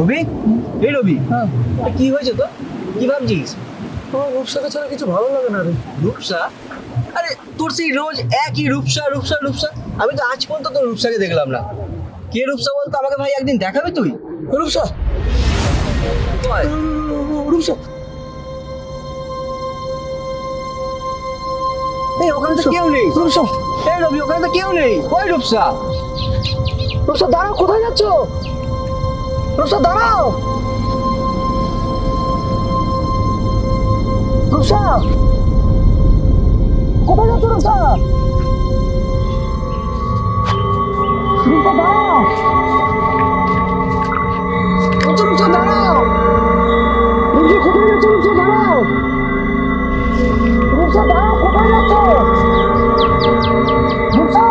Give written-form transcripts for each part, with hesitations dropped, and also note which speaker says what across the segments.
Speaker 1: রবি, এই রবি,
Speaker 2: হ্যাঁ,
Speaker 1: কি হয়েছে তো? কি ভাবছিস?
Speaker 2: আমার রূপসাকে ছাড়া কিছু ভালো লাগে না রে।
Speaker 1: রূপসা? আরে তোর সেই রোজ একই রূপসা রূপসা রূপসা। আমি তো আজ পর্যন্ত তোর রূপসাকে দেখলাম না। কে রূপসা বলতো আমাকে ভাই, একদিন দেখাবে তুই?
Speaker 2: রূপসা,
Speaker 1: কয়?
Speaker 2: রূপসা,
Speaker 1: এই ওখানে তো কেউ নেই।
Speaker 2: রূপসা,
Speaker 1: এই রবি, ওখানে তো কেউ নেই। কই রূপসা?
Speaker 2: রূপসা দাঁড়াও, কোথায় যাচ্ছ? রূপসা দাঁড়াও, রূপসা, কোথায় যাচ্ছ? রূপসা, রূপসা দাঁড়াও, রূপসা দাঁড়াও, রূপসা কোথায় যাচ্ছ? রূপসা দাঁড়াও, রূপসা দাঁড়াও, কোথায় যাচ্ছ? রূপসা,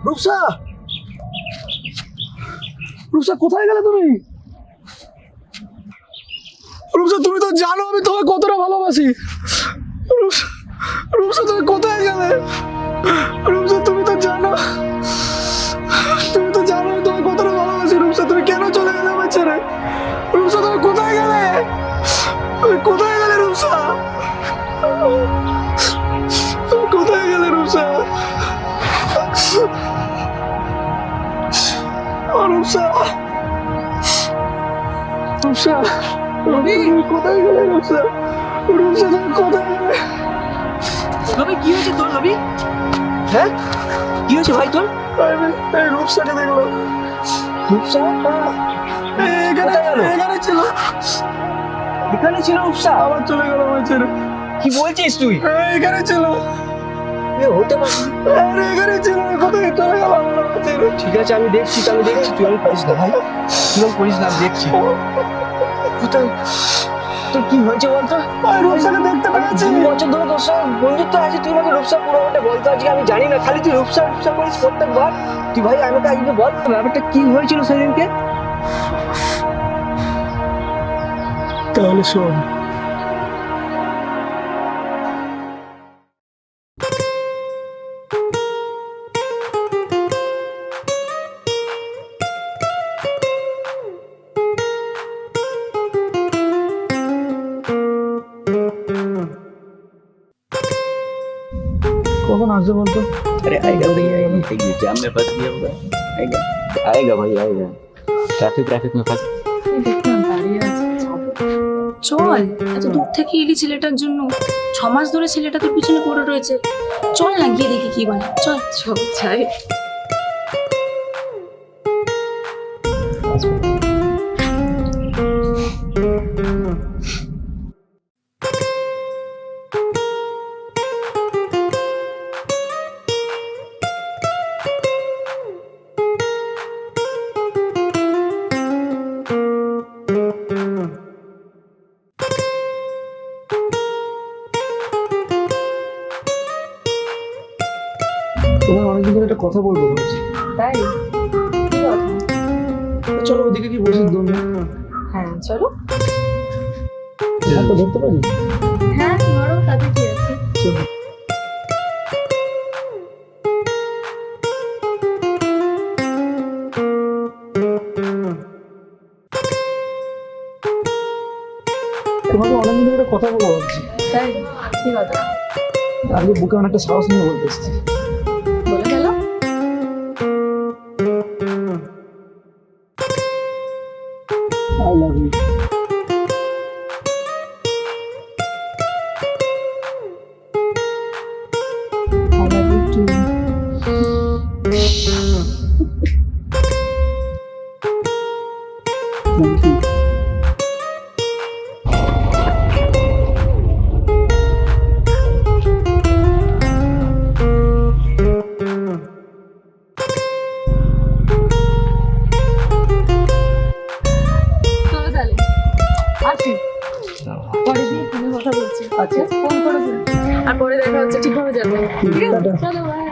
Speaker 2: রূপসা, রূপসা কোথায় গেলে তুমি? রূপসা তুমি তো জানো আমি তোমাকে কতটা ভালোবাসি। রূপসা, রূপসা তুমি কোথায় গেলে? রূপসা তুমি তো জানো, তুমি তো জানো আমি তোমাকে কতটা ভালোবাসি। রূপসা তুমি কেন চলে গেলে আমার ছেড়ে? রূপসা তুমি কোথায় গেলে? তুমি কোথায় গেলে রূপসা? তুমি কোথায় গেলে রূপসা? রূপসা, রূপসা, তুমি কোথায় গেলে রূপসা? রূপসা তুমি কোথায় গেলে?
Speaker 1: রবি, কি হয়েছে তোর রবি? হ্যাঁ, কি হয়েছে ভাই তোর?
Speaker 2: এই রূপসাকে দেখলাম।
Speaker 1: রূপসা?
Speaker 2: এখানে
Speaker 1: কোথায় গেল?
Speaker 2: এখানে ছিল,
Speaker 1: এখানে ছিল রূপসা?
Speaker 2: আবার চলে গেল আমার ছেড়ে।
Speaker 1: কি বলছিস তুই?
Speaker 2: এখানে ছিল,
Speaker 1: হতে পারে।
Speaker 2: এখানে ছিল, কোথায় চলে গেল আমার ছেড়ে?
Speaker 1: ঠিক আছে, আমি দেখছি, আমি দেখছি। তুই আমি করিস না ভাই, তুই আমি করিস না, আমি দেখছি। কোথায়? তোর কি হয়েছে বলতো?
Speaker 2: আমি রূপসাকে দেখতে পেয়েছি।
Speaker 1: 2 বছর ধরে তোর সঙ্গে বন্ধুত্ব আছে, তুই আমাকে রূপসা পুরোটা বলতো আজকে আমি জানি না, খালি তুই রূপসা রূপসা করিস প্রত্যেকবার। তুই ভাই আমাকে আজকে বল ব্যাপারটা কি হয়েছিল সেদিনকে।
Speaker 2: তাহলে শোন, কখন আসবে বলতো?
Speaker 3: अरे आएगा भैया, आएगा, जाम में फंस गया होगा। आएगा, आएगा भाई, आएगा। ट्रैफिक में फंस।
Speaker 4: দেখলাম দাঁড়িয়ে আছে। চল, এত দূর থেকে এলি ছেলেটার জন্য, 6 মাস ধরে ছেলেটা তোর পিছনে পড়ে রয়েছে। চল না গিয়ে দেখি কি বলে। চল চল যাই।
Speaker 2: তোমার অনেকদিন ধরে একটা কথা বলবো ভাবছি।
Speaker 4: তাই কি কথা?
Speaker 2: চলো ওদিকে কি বসে দোল না,
Speaker 4: হ্যাঁ চলো।
Speaker 2: হাতটা ধরতে পারি?
Speaker 4: হ্যাঁ ধরো, তাতে কি আছে।
Speaker 2: চলো। তোমাকে অনেকদিন ধরে একটা কথা বলবো ভাবছি।
Speaker 4: তাই কি কথা?
Speaker 2: আজকে বুকে অনেকটা সাহস নিয়ে বলতে এসেছি।
Speaker 4: বলে গেল।
Speaker 2: I love you.
Speaker 4: I love you too.
Speaker 2: Thank you.
Speaker 4: চলো তাহলে আসি, পরে দিয়ে ফোনে কথা বলছি। আচ্ছা ফোন করে দিন, আর পরে দেখা হচ্ছে, ঠিকভাবে যাবে। ঠিক আছে
Speaker 2: টাটা।
Speaker 4: চলো বাই।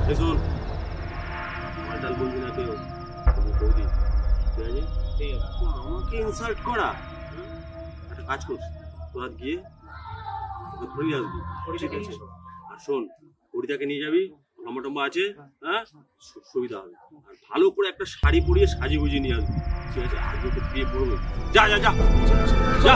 Speaker 5: দেখুন মালটাল বলবি না কেউ তুমি বৌদি ঠিক আছে আমাকে ইনসাল্ট করা একটা কাজ কর তোরা গিয়ে ওকে ধরে নিয়ে আসবি ঠিক আছে আর শোন পরিতাকে নিয়ে যাবি লম্বা টম্বা আছে হ্যাঁ সুবিধা হবে আর ভালো করে একটা শাড়ি পরিয়ে সাজিয়ে গুজিয়ে নিয়ে আসবি ঠিক আছে আজকে তো বিয়ে পড়বে যা যা যা যা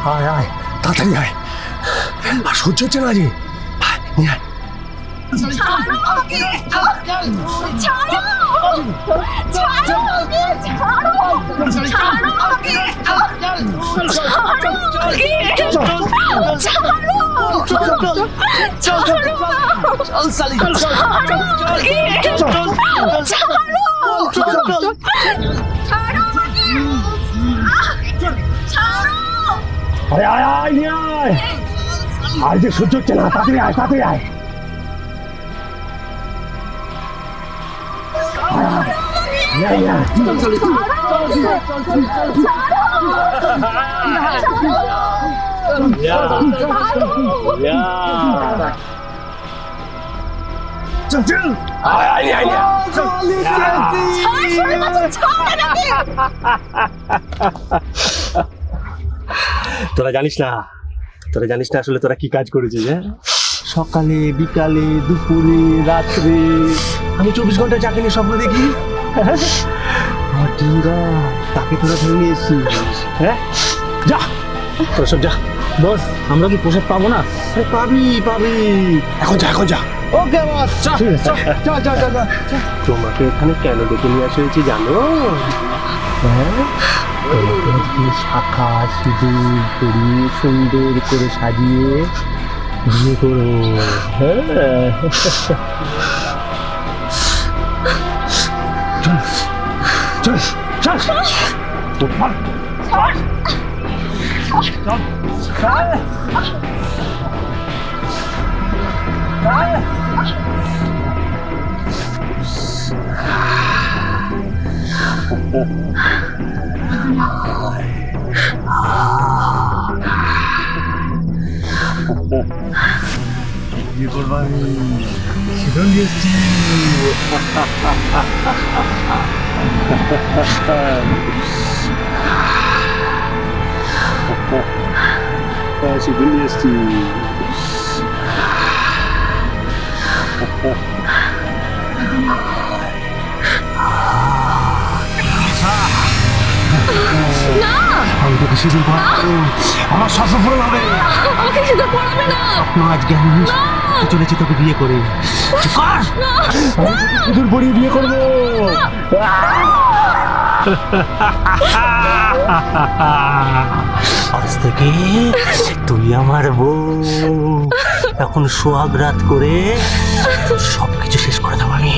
Speaker 2: আয় আয় তাড়াতাড়ি আয় আর সহ্য হচ্ছে না রে আয়, নিয়ে আয়। আরে আয় আয় নিয়ে আয় আর যে সহ্য হচ্ছে না তাড়াতাড়ি আয় তাড়াতাড়ি আয় চল চল আয় আয় আয় তোরা জানিস না আসলে তোরা কি কাজ করেছিস হ্যাঁ সকালে বিকালে দুপুরে রাত্রে আমি 24 ঘন্টা যাকে নিয়ে স্বপ্ন দেখি আমার ডিঙ্গা তাকে তোরা ধরে নিয়ে এসেছিস হ্যাঁ যা তোরা সব যা বস আমরা কি পোশাক পাবো না পাবি এখন যা ওকে বস চল তোমাকে এখানে কেন ডেকে নিয়ে আসা হয়েছে জানো হ্যাঁ শাখা সিঁদুর পরিয়ে সুন্দর করে সাজিয়ে বিয়ে করো হ্যাঁ চল চল বিয়ে করবা সেখান দিয়েছি সেখান দিয়েছি
Speaker 5: আমি তোকে সিঁদুর পরাবো, আমার স্বপ্ন পূরণ হবে।
Speaker 4: আমাকে শুধু পড়াবে না।
Speaker 5: আজকে আমি চলেছি তোকে বিয়ে করে। কর, সিঁদুর পরিয়ে বিয়ে করবো। আজ থেকে তুই আমার বউ। এখন সোহাগ রাত করে সবকিছু শেষ করে দেবো আমি।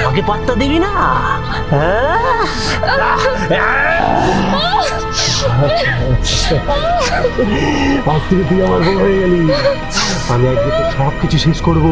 Speaker 5: আমাকে পাত্তা দিবি না? আজ থেকে তুই আমার বউ হয়ে গেলি। আমি আজকে তো সবকিছু শেষ করবো।